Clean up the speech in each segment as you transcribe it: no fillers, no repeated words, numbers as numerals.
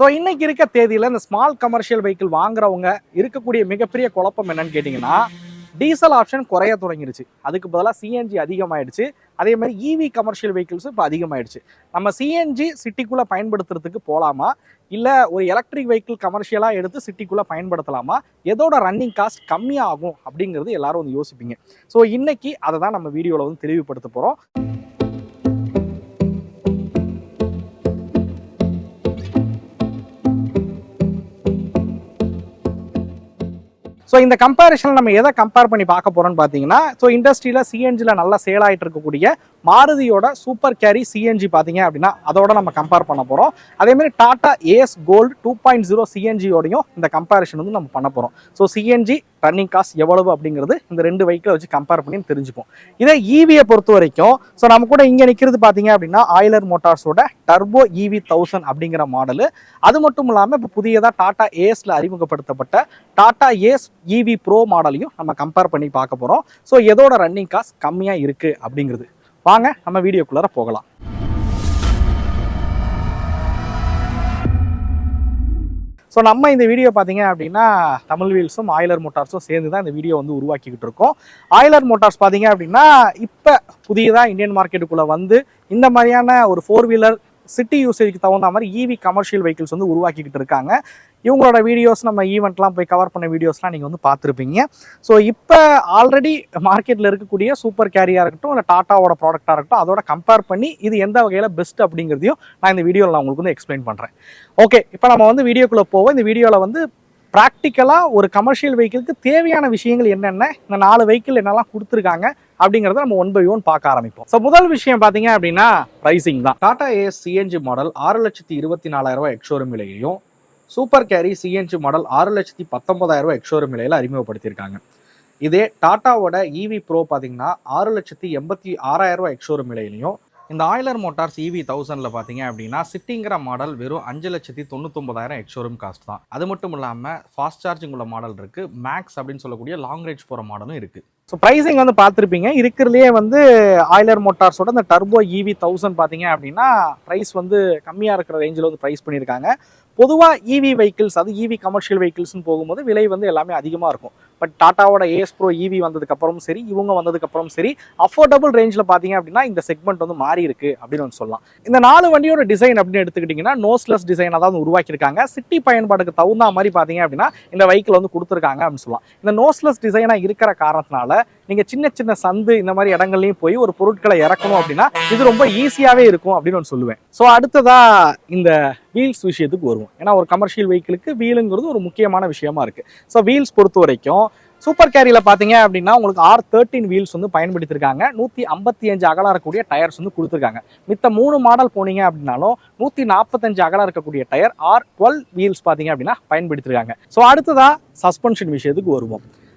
So இன்னைக்கு இருக்க தேதியில் இந்த ஸ்மால் கமர்ஷியல் வெஹிக்கிள் வாங்குறவங்க இருக்கக்கூடிய மிகப்பெரிய குழப்பம் என்னன்னு கேட்டிங்கன்னா, டீசல் ஆப்ஷன் குறைய தொடங்கிருச்சு. அதுக்கு பதிலாக சிஎன்ஜி அதிகமாயிடுச்சு. அதே மாதிரி இவி கமர்ஷியல் வெஹிக்கிள்ஸும் இப்போ அதிகமாயிடுச்சு. நம்ம சிஎன்ஜி சிட்டிக்குள்ளே பயன்படுத்துறதுக்கு போகலாமா, இல்லை ஒரு எலக்ட்ரிக் வெஹிக்கிள் கமர்ஷியலாக எடுத்து சிட்டிக்குள்ளே பயன்படுத்தலாமா, எதோட ரன்னிங் காஸ்ட் கம்மியாகும் அப்படிங்கிறது எல்லாரும் வந்து யோசிப்பீங்க. ஸோ இன்னைக்கு அதை தான் நம்ம வீடியோவில் வந்து தெளிவுபடுத்த போகிறோம். ஸோ இந்த கம்பேரிஷனில் நம்ம எதை கம்பேர் பண்ணி பார்க்க போகிறோம்னு பார்த்தீங்கன்னா, ஸோ இண்டஸ்ட்ரியில் சிஎன்ஜியில் நல்லா சேல் ஆகிட்டு இருக்கக்கூடிய மாருதியோட சூப்பர் கேரி சிஎன்ஜி பார்த்தீங்க அப்படின்னா அதோட நம்ம கம்பேர் பண்ண போகிறோம். அதேமாதிரி டாடா ஏஸ் கோல்டு 2.0 சிஎன்ஜியோடையும் இந்த கம்பேரிஷன் வந்து நம்ம பண்ண போகிறோம். ஸோ சிஎன்ஜி ரன்னிங் காஸ்ட் எவ்வளவு அப்படிங்கிறது இந்த ரெண்டு வெஹிக்கிளை வச்சு கம்பேர் பண்ணி தெரிஞ்சுப்போம். இதே ஈவியை பொறுத்த வரைக்கும் ஸோ நம்ம கூட இங்கே நிற்கிறது பார்த்தீங்க அப்படின்னா ஆயிலர் மோட்டார்ஸோட டர்போ EV1000 அப்படிங்கிற மாடலு. அது மட்டும் இல்லாமல் இப்போ புதியதாக டாடா ஏஸில் அறிமுகப்படுத்தப்பட்ட டாடா ஏஸ் EV ப்ரோ மாடலையும் நம்ம கம்பேர் பண்ணி பார்க்க போகிறோம். ஸோ எதோட ரன்னிங் காஸ்ட் கம்மியாக இருக்குது அப்படிங்கிறது. வாங்க நம்ம வீடியோக்குள்ளார போகலாம். ஸோ நம்ம இந்த வீடியோ பார்த்தீங்க அப்படின்னா தமிழ் வீல்ஸும் ஆயிலர் மோட்டார்ஸும் சேர்ந்து தான் இந்த வீடியோ வந்து உருவாக்கிக்கிட்டு இருக்கோம். ஆயிலர் மோட்டார்ஸ் பார்த்தீங்க அப்படின்னா இப்போ புதியதாக இந்தியன் மார்க்கெட்டுக்குள்ளே வந்து இந்த மாதிரியான ஒரு 4 வீலர் சிட்டி யூசேஜுக்கு தகுந்த மாதிரி இவி கமர்ஷியல் வெஹிக்கிள்ஸ் வந்து உருவாக்கிக்கிட்டு இருக்காங்க. இவங்களோட வீடியோஸ் நம்ம ஈவெண்ட்லாம் போய் கவர் பண்ண வீடியோஸ்லாம் நீங்கள் வந்து பார்த்துருப்பீங்க. ஸோ இப்போ ஆல்ரெடி மார்க்கெட்டில் இருக்கக்கூடிய சூப்பர் கேரியாக இருக்கட்டும், இல்லை டாட்டாவோட ப்ராடக்டாக இருக்கட்டும், அதோட கம்பேர் பண்ணி இது எந்த வகையில் பெஸ்ட் அப்படிங்கிறதையும் நான் இந்த வீடியோவில் நான் உங்களுக்கு வந்து எக்ஸ்பிளைன் பண்ணுறேன். ஓகே, இப்போ நம்ம வந்து வீடியோக்குள்ளே போவோம். இந்த வீடியோவில் வந்து ப்ராக்டிக்கலாக ஒரு கமர்ஷியல் வெஹிக்கிளுக்கு தேவையான விஷயங்கள் என்னென்ன, இந்த 4 வெஹிக்கிள் என்னெல்லாம் கொடுத்துருக்காங்க அப்படிங்கிறத நம்ம 1 by 1 பார்க்க ஆரம்பிப்போம். ஸோ முதல் விஷயம் பார்த்தீங்க அப்படின்னா ப்ரைசிங் தான். Tata Ace CNG model 6,24,000 ex showroom விலையையும், super carry CNG model 6,19,000 ex showroom விலையில் அறிமுகப்படுத்தியிருக்காங்க. இதே டாட்டாவோட EV ப்ரோ பார்த்தீங்கன்னா 6,86,000 எக்ஸ்ஷோரூம் விலையிலையும், இந்த ஆயிலர் மோட்டார்ஸ் EV1000 பார்த்தீங்க அப்படின்னா சிட்டிங்கிற மாடல் வெறும் 5,99,000 எக்ஸ்ஷோரூம் காஸ்ட் தான். அது மட்டும் இல்லாமல் ஃபாஸ்ட் சார்ஜிங் உள்ள மாடல் இருக்குது, மேக்ஸ் அப்படின்னு சொல்லக்கூடிய லாங் ரேஞ்ச் போகிற மாடலும் இருக்குது. ஸோ ப்ரைஸிங் வந்து பார்த்துருப்பீங்க. இருக்கிறதுலே வந்து ஆயிலர் மோட்டார்ஸோட இந்த டர்போ EV1000 பார்த்தீங்க அப்படின்னா ப்ரைஸ் வந்து கம்மியாக இருக்கிற ரேஞ்சில் வந்து ப்ரைஸ் பண்ணியிருக்காங்க. பொதுவாக EV வெஹிக்கிள்ஸ், அது EV கமர்ஷியல் வெஹிக்கிள்ஸ்னு போகும்போது விலை வந்து எல்லாமே அதிகமாக இருக்கும். பட் டாட்டாவோட ஏஸ் ப்ரோ EV வந்ததுக்கப்புறமும் சரி, இவங்க வந்ததுக்கப்புறம் சரி, அஃபோர்டபுள் ரேஞ்சில் பார்த்தீங்க அப்படின்னா இந்த செக்மெண்ட் வந்து மாறி இருக்கு அப்படின்னு வந்து சொல்லலாம். இந்த 4 வண்டியோட டிசைன் அப்படின்னு எடுத்துக்கிட்டிங்கன்னா நோஸ்லெஸ் டிசைன் அதாவது உருவாக்கியிருக்காங்க. சிட்டி பயன்பாடுக்கு தகுந்த மாதிரி பார்த்தீங்க அப்படின்னா இந்த வெஹிக்கிள் வந்து கொடுத்துருக்காங்க அப்படின்னு சொல்லலாம். இந்த நோஸ்லெஸ் டிசைனாக இருக்கிற காரணத்தினால நீங்கள் சின்ன சின்ன சந்து இந்த மாதிரி இடங்கள்லையும் போய் ஒரு பொருட்களை இறக்கணும் அப்படின்னா இது ரொம்ப ஈஸியாகவே இருக்கும் அப்படின்னு நான் சொல்லுவேன். ஸோ அடுத்ததா இந்த வீல்ஸ் விஷயத்துக்கு வருவோம். ஏன்னா ஒரு கமர்ஷியல் வெஹிக்கிளுக்கு வீலுங்கிறது ஒரு முக்கியமான விஷயமா இருக்கு. ஸோ வீல்ஸ் பொறுத்த வரைக்கும் சூப்பர் கேரியில் பார்த்தீங்க அப்படின்னா உங்களுக்கு R13 வீல்ஸ் வந்து பயன்படுத்தியிருக்காங்க. 155 அகலம் இருக்கக்கூடிய டயர்ஸ் வந்து கொடுத்துருக்காங்க. மித்த 3 மாடல் போனீங்க அப்படின்னாலும் 145 அகலம் இருக்கக்கூடிய டயர் R12 வீல்ஸ் பார்த்தீங்க அப்படின்னா பயன்படுத்தியிருக்காங்க. ஸோ அடுத்ததா சஸ்பென்ஷன் விஷயத்துக்கு வருவோம்.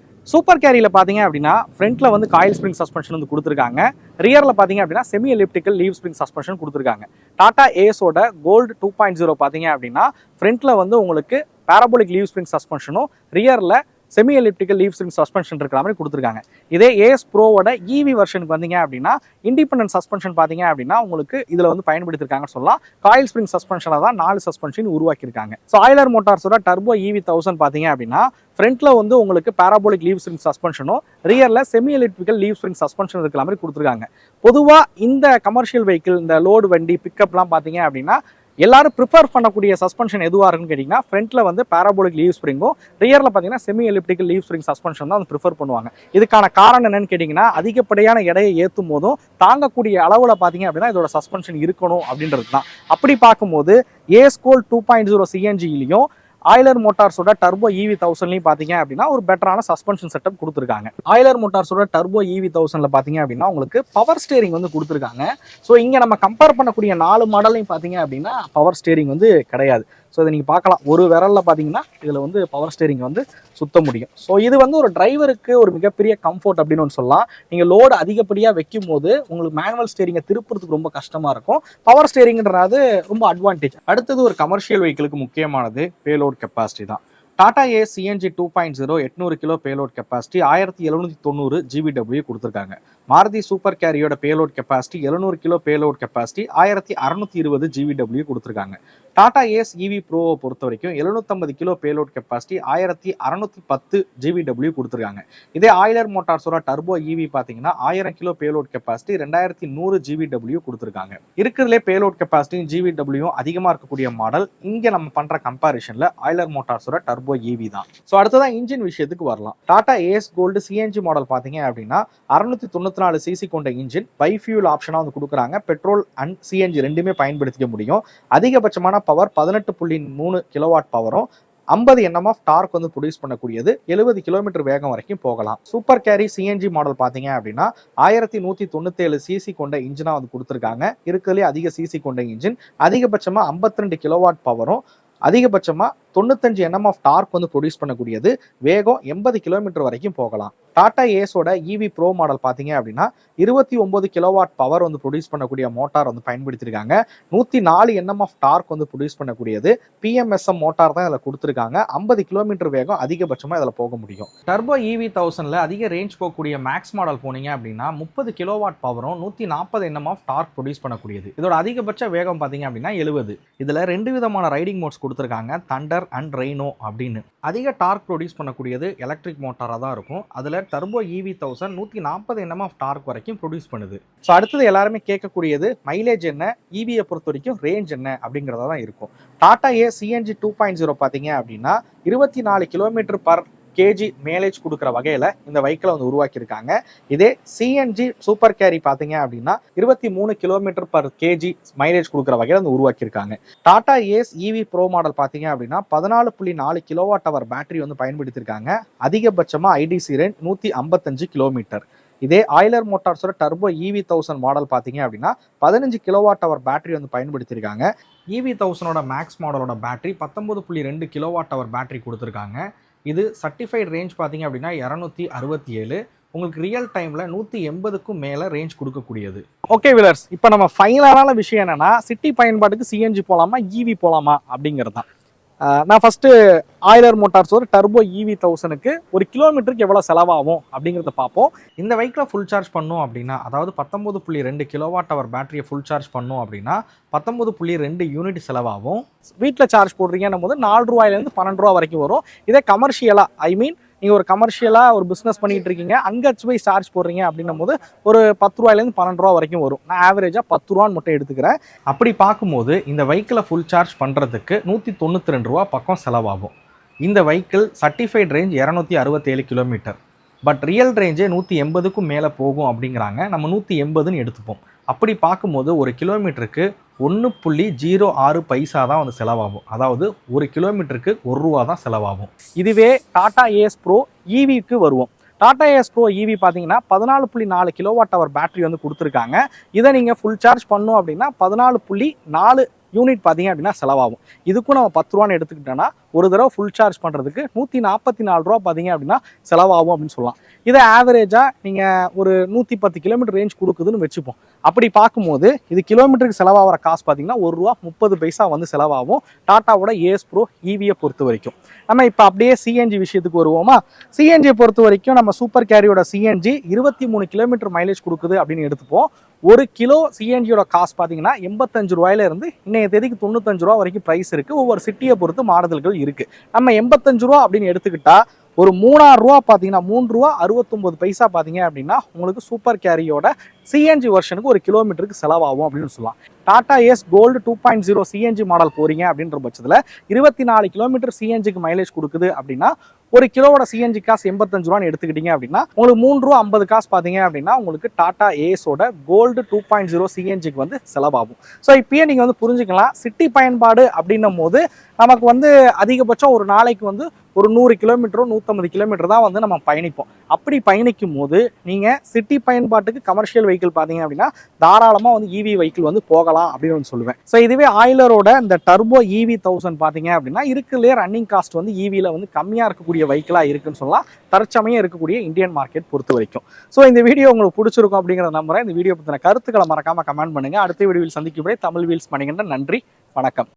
சூப்பர் கேரியில் பார்த்தீங்க அப்படின்னா ஃப்ரண்ட்டில் வந்து காயில் ஸ்ப்ரிங் சஸ்பென்ஷன் வந்து கொடுத்துருக்காங்க. ரியரில் பார்த்தீங்க அப்படின்னா semi elliptical leaf spring suspension கொடுத்துருக்காங்க. டாடா ஏஸோட கோல்டு 2.0 பார்த்தீங்க அப்படின்னா ஃப்ரண்ட்டில் வந்து உங்களுக்கு பேராபோலிக் லீவ் ஸ்ப்ரிங் சஸ்பென்ஷனும், ரியரில் semi elliptical leaf spring suspension இருக்கிற மாதிரி கொடுத்துருக்காங்க. இதே ஏஸ் ப்ரோவோட EV வெர்ஷனுக்கு வந்தீங்க அப்படின்னா இண்டிபெண்டன்ட் சஸ்பென்ஷன் பார்த்தீங்க அப்படின்னா உங்களுக்கு இதில் வந்து பயன்படுத்திருக்காங்கன்னு சொல்லலாம். காயில் ஸ்ப்ரிங் சஸ்பென்ஷனில் தான் 4 சஸ்பென்ஷன் உருவாக்கியிருக்காங்க. ஸோ ஆயிலர் மோட்டார்ஸோட டர்போ EV1000 பார்த்தீங்க அப்படின்னா ஃப்ரண்ட்டில் வந்து உங்களுக்கு பேராபோலிக் லீவ் ஸ்ப்ரிங் சஸ்பென்ஷனும், ரியரில் semi elliptical leaf spring suspension இருக்கிற மாதிரி கொடுத்துருக்காங்க. பொதுவாக இந்த கமர்ஷியல் வெஹிக்கிள், இந்த லோடு வண்டி பிக்கப்லாம் பார்த்தீங்க அப்படின்னா எல்லாரும் ப்ரிஃபர் பண்ணக்கூடிய சஸ்பென்ஷன் எதுவாக இருக்குன்னு கேட்டிங்கன்னா ஃப்ரண்ட்டில் வந்து பேராபோலிக் லீவ் ஸ்ப்ரிங்கும், ரியரில் பார்த்தீங்கன்னா semi elliptical leaf spring suspension தான் வந்து ப்ரிஃபர் பண்ணுவாங்க. இதுக்கான காரணம் என்னன்னு கேட்டிங்கன்னா அதிகப்படியான எடையை ஏற்றும் போதும் தாங்கக்கூடிய அளவில் பார்த்தீங்க அப்படின்னா இதோட சஸ்பென்ஷன் இருக்கணும் அப்படின்றது தான். அப்படி பார்க்கும்போது ஏஸ் கோல்ட் 2.0 சிஎன்ஜிலையும் ஆயிலர் மோட்டார்ஸோட டர்போ EV1000 பார்த்தீங்க அப்படின்னா ஒரு பெட்டரான சஸ்பென்ஷன் செட்டப் கொடுத்துருக்காங்க. ஆயிலர் மோட்டார்ஸோட டர்போ EV1000 பார்த்தீங்க அப்படின்னா உங்களுக்கு பவர் ஸ்டேரிங் வந்து கொடுத்துருக்காங்க. ஸோ இங்கே நம்ம கம்பேர் பண்ணக்கூடிய 4 மாடலையும் பார்த்தீங்க அப்படின்னா பவர் ஸ்டேரிங் வந்து கிடையாது. ஸோ இதை நீங்கள் பார்க்கலாம், ஒரு விரலில் பார்த்தீங்கன்னா இதில் வந்து பவர் ஸ்டேரிங் வந்து சுத்த முடியும். ஸோ இது வந்து ஒரு டிரைவருக்கு ஒரு மிகப்பெரிய கம்ஃபர்ட் அப்படின்னு ஒன்று சொல்லலாம். நீங்கள் லோடு அதிகப்படியாக வைக்கும் போது உங்களுக்கு மேனுவல் ஸ்டேரிங்கை திருப்புறதுக்கு ரொம்ப கஷ்டமாக இருக்கும். பவர் ஸ்டேரிங்ன்றது ரொம்ப அட்வான்டேஜ். அடுத்தது ஒரு கமர்ஷியல் வெஹிக்கிளுக்கு முக்கியமானது பேலோட் கெப்பாசிட்டி தான். Tata Ace CNG 2.0 800 kilo payload capacity 1790 GVW கொடுத்துருக்காங்க. மாருதி சூப்பர் கேரியோட payload capacity 700 kilo payload capacity 1620 GVW கொடுத்துருக்காங்க. டாடா ஏஸ் EV ப்ரோவை பொறுத்த வரைக்கும் 750 கிலோ பேலோட் கெப்பாசிட்டி 1610 GVW கொடுத்துருக்காங்க. இதே ஆயிலர் மோட்டார்ஸோட டர்போ EV பார்த்தீங்கன்னா 1000 கிலோ பேலோட் கெப்பாசிட்டி 2100 GVW கொடுத்துருக்காங்க. இருக்கிறதுலே பேலோட் கெப்பாசிட்டி GVW அதிகமாக இருக்கக்கூடிய மாடல் இங்கே நம்ம பண்ற கம்பேரிஷன்ல ஆயிலர் மோட்டார்ஸோட டர்போ EV தான். ஸோ அடுத்ததான் இன்ஜின் விஷயத்துக்கு வரலாம். Tata Ace gold CNG model பார்த்தீங்க அப்படின்னா 694 சிசி கொண்ட இன்ஜின் பைஃபியூல் ஆப்ஷனாக வந்து கொடுக்குறாங்க. பெட்ரோல் அண்ட் CNG ரெண்டுமே பயன்படுத்திக்க முடியும். அதிகபட்சமான பவர் 18.3 கிலோவாட் பவரும் 50 Nm ஆஃப் டார்க் வந்து ப்ரொடியூஸ் பண்ணக்கூடியது. 70 கிலோமீட்டர் வேகம் வரைக்கும் போகலாம். சூப்பர் கேரி CNG மாடல் பார்த்தீங்க அப்படின்னா 1197 சிசி கொண்ட இன்ஜினா வந்து கொடுத்துருக்காங்க. இருக்கிறதுலே அதிக சிசி கொண்ட இன்ஜின், அதிகபட்சமா 52 கிலோவாட் பவரும் அதிகபட்சமா 95 Nm ஆஃப் டார்க் வந்து ப்ரொடியூஸ் பண்ணக்கூடியது. வேகம் 80 கிலோமீட்டர் வரைக்கும் போகலாம். டாடா ஏஸோட EV ப்ரோ மாடல் பார்த்தீங்க அப்படின்னா 29 கிலோவாட் பவர் வந்து ப்ரொடியூஸ் பண்ணக்கூடிய மோட்டார் வந்து பயன்படுத்தியிருக்காங்க. 104 Nm ஆஃப் டார்க் வந்து ப்ரொடியூஸ் பண்ணக்கூடியது. PMSM மோட்டார் தான் இதில் கொடுத்துருக்காங்க. 50 கிலோமீட்டர் வேகம் அதிகபட்சமாக இதில் போக முடியும். டர்போ EV1000ல அதிக ரேஞ்ச் போகக்கூடிய மேக்ஸ் மாடல் போனீங்க அப்படின்னா 30 கிலோவாட் பவரும் 140 Nm ஆஃப் டார்க் ப்ரொடியூஸ் பண்ணக்கூடியது. இதோட அதிகபட்ச வேகம் பார்த்தீங்க அப்படின்னா 70. இதில் 2 விதமான ரைடிங் மோட்ஸ் கொடுத்துருக்காங்க, தண்டர் அண்ட் ரெய்னோ அப்படின்னு. அதிக டார்க் ப்ரொடியூஸ் பண்ணக்கூடியது எலக்ட்ரிக் மோட்டாராக தான் இருக்கும். அதில் turbo EV1000 140 Nm of torque வரைக்கும் ப்ரொடியூஸ் பண்ணுது. ஸோ அடுத்தது எல்லாருமே கேட்கக்கூடியது மைலேஜ் என்ன, EV-யை பொறுத்த வரைக்கும் ரேஞ்ச் என்ன அப்படிங்கிறதா தான் இருக்கும். டாடா ஏஸ் CNG 2.0 பார்த்தீங்க அப்படின்னா 24 கிலோமீட்டர் பர் கேஜி மேலேஜ் கொடுக்குற வகையில் இந்த வெஹிக்கிளை வந்து உருவாக்கியிருக்காங்க. இதே CNG சூப்பர் கேரி பார்த்தீங்க அப்படின்னா 23 கிலோமீட்டர் பர் கேஜி மைலேஜ் கொடுக்குற வகையில் வந்து உருவாக்கியிருக்காங்க. Tata Ace EV pro model பார்த்தீங்க அப்படின்னா 14.4 கிலோவாட் ஹவர் பேட்டரி வந்து பயன்படுத்தியிருக்காங்க. அதிகபட்சமாக IDC ரேஞ்ச் 155 கிலோமீட்டர். இதே ஆயிலர் மோட்டார்ஸோட டர்போ EV1000 மாடல் பார்த்தீங்க அப்படின்னா 15 கிலோவாட் ஹவர் பேட்டரி வந்து பயன்படுத்தியிருக்காங்க. EV1000ஓட மேக்ஸ் மாடலோட பேட்டரி 19.2 கிலோவாட் ஹவர் பேட்டரி கொடுத்துருக்காங்க. இது சர்டிஃபைட் ரேஞ்ச் பார்த்தீங்க அப்படின்னா 267. உங்களுக்கு ரியல் டைமில் 180க்கும் மேலே ரேஞ்ச் கொடுக்கக்கூடியது. ஓகே விலர்ஸ், இப்போ நம்ம ஃபைனலான விஷயம் என்னன்னா, சிட்டி பயன்பாட்டுக்கு CNG போகலாமா EV போகலாமா அப்படிங்கிறது தான். நான் ஃபஸ்ட்டு ஆயிலர் மோட்டார்ஸோட டர்போ EV1000க்கு ஒரு கிலோமீட்டருக்கு எவ்வளோ செலவாகும் அப்படிங்கிறத பார்ப்போம். இந்த வெஹிக்கிளை ஃபுல் சார்ஜ் பண்ணோம் அப்படின்னா, அதாவது 19.2 கிலோவாட் ஹவர் பேட்டரியை ஃபுல் சார்ஜ் பண்ணோம் அப்படின்னா 19.2 யூனிட் செலவாகும். வீட்டில் சார்ஜ் போடுறீங்கன்னும் போது 4 ரூபாயிலேருந்து 12 ரூபா வரைக்கும் வரும். இதே கமர்ஷியலாக நீங்கள் ஒரு கமர்ஷியலாக ஒரு பிஸ்னஸ் பண்ணிகிட்டு இருக்கீங்க, அங்கே போய் சார்ஜ் போடுறீங்க அப்படின்னும் போது ஒரு 10 ரூபாயிலேருந்து 12 ரூபா வரைக்கும் வரும். நான் ஆவரேஜாக 10 ரூபான்னு மட்டும் எடுத்துக்கிறேன். அப்படி பார்க்கும்போது இந்த வெஹிக்கிளை ஃபுல் சார்ஜ் பண்ணுறதுக்கு 192 ரூபா பக்கம் செலவாகும். இந்த vehicle certified range 267 kilometre, but real ரேஞ்சே 180க்கும் மேலே போகும் அப்படிங்கிறாங்க. நம்ம 180ன்னு எடுத்துப்போம். அப்படி பார்க்கும்போது ஒரு கிலோமீட்டருக்கு 1.06 பைசா தான் வந்து செலவாகும். அதாவது ஒரு கிலோமீட்டருக்கு 1 ரூபா தான் செலவாகும். இதுவே டாடா ஏஸ் ப்ரோ EVக்கு வருவோம். டாடா ஏஸ் ப்ரோ EV பார்த்தீங்கன்னா 14.4 கிலோவாட் ஹவர் பேட்டரி வந்து கொடுத்துருக்காங்க. இதை நீங்கள் ஃபுல் சார்ஜ் பண்ணோம் அப்படின்னா 14.4 யூனிட் பார்த்தீங்க அப்படின்னா செலவாகும். இதுக்கும் நம்ம 10 ரூபான்னு எடுத்துக்கிட்டோன்னா ஒரு தடவை ஃபுல் சார்ஜ் பண்ணுறதுக்கு 144 ரூபா பார்த்தீங்க அப்படின்னா செலவாகும் அப்படின்னு சொல்லலாம். இதை ஆவரேஜாக நீங்கள் ஒரு 110 கிலோமீட்டர் ரேஞ்ச் கொடுக்குதுன்னு வச்சுப்போம். அப்படி பார்க்கும்போது இது கிலோமீட்டருக்கு செலவாகிற காசு பார்த்தீங்கன்னா 1 ரூபா 30 பைசா வந்து செலவாகும் டாட்டாவோட ஏஸ் ப்ரோ EV-யை பொறுத்த வரைக்கும். நம்ம இப்போ அப்படியே CNG விஷயத்துக்கு வருவோமா? CNG-யை பொறுத்த வரைக்கும் நம்ம சூப்பர் கேரியோட CNG 23 கிலோமீட்டர் மைலேஜ் கொடுக்குது அப்படின்னு எடுத்துப்போம். ஒரு கிலோ CNG-யோட காசு பார்த்தீங்கன்னா 85 ரூபாயிலிருந்து இன்னைய தேதிக்கு 95 ரூபா வரைக்கும் ப்ரைஸ் இருக்குது. ஒவ்வொரு சிட்டியை பொறுத்து மாறுதல்கள் இருக்குது. நம்ம 85 ரூபா அப்படின்னு எடுத்துக்கிட்டா ஒரு 3000 ரூபா பார்த்தீங்கன்னா 3 ரூபா 69 பைசா பார்த்தீங்க அப்படின்னா உங்களுக்கு சூப்பர் கேரியோட CNG வெர்ஷனுக்கு ஒரு கிலோமீட்டருக்கு செலவாகும் அப்படின்னு சொல்லலாம். Tata Ace gold 2.0 CNG model போறீங்க அப்படின்ற பட்சத்தில் 24 கிலோமீட்டர் CNGக்கு மைலேஜ் கொடுக்குது அப்படின்னா ஒரு கிலோவோட CNG காசு 85 ரூபான்னு எடுத்துக்கிட்டீங்க அப்படின்னா உங்களுக்கு 3 ரூபா 50 காசு பார்த்தீங்க அப்படின்னா உங்களுக்கு டாடா ஏஸோட கோல்டு 2.0 CNGக்கு வந்து செலவாகும். ஸோ இப்பயே நீங்கள் வந்து புரிஞ்சுக்கலாம், சிட்டி பயன்பாடு அப்படின்னும் போது நமக்கு வந்து அதிகபட்சம் ஒரு நாளைக்கு வந்து ஒரு 100 கிலோமீட்டரோ 150 கிலோமீட்டர் தான் வந்து நம்ம பயணிப்போம். அப்படி பயணிக்கும் போது நீங்கள் சிட்டி பயன்பாட்டுக்கு கமர்ஷியல் வெஹிக்கிள் பார்த்தீங்க அப்படின்னா தாராளமாக வந்து EV வெஹிக்கிள் வந்து போகலாம் அப்படின்னு வந்து சொல்லுவேன். ஸோ இதுவே ஆயிலரோட இந்த டர்போ EV1000 பார்த்தீங்க அப்படின்னா இருக்குல்லையே ரன்னிங் காஸ்ட் வந்து EV-ல வந்து கம்மியாக இருக்கக்கூடிய வெஹிக்கிளாக இருக்குன்னு சொல்லலாம், தற்சமயம் இருக்கக்கூடிய இந்தியன் மார்க்கெட் பொறுத்த வரைக்கும். ஸோ இந்த வீடியோ உங்களுக்கு பிடிச்சிருக்கும் அப்படிங்கிறத நம்புறேன். இந்த வீடியோ பற்றின கருத்துக்களை மறக்காம கமெண்ட் பண்ணுங்க. அடுத்த வீடியோவில் சந்திக்கும் தமிழ் வீல்ஸ் பண்ணிக்கின்ற நன்றி, வணக்கம்.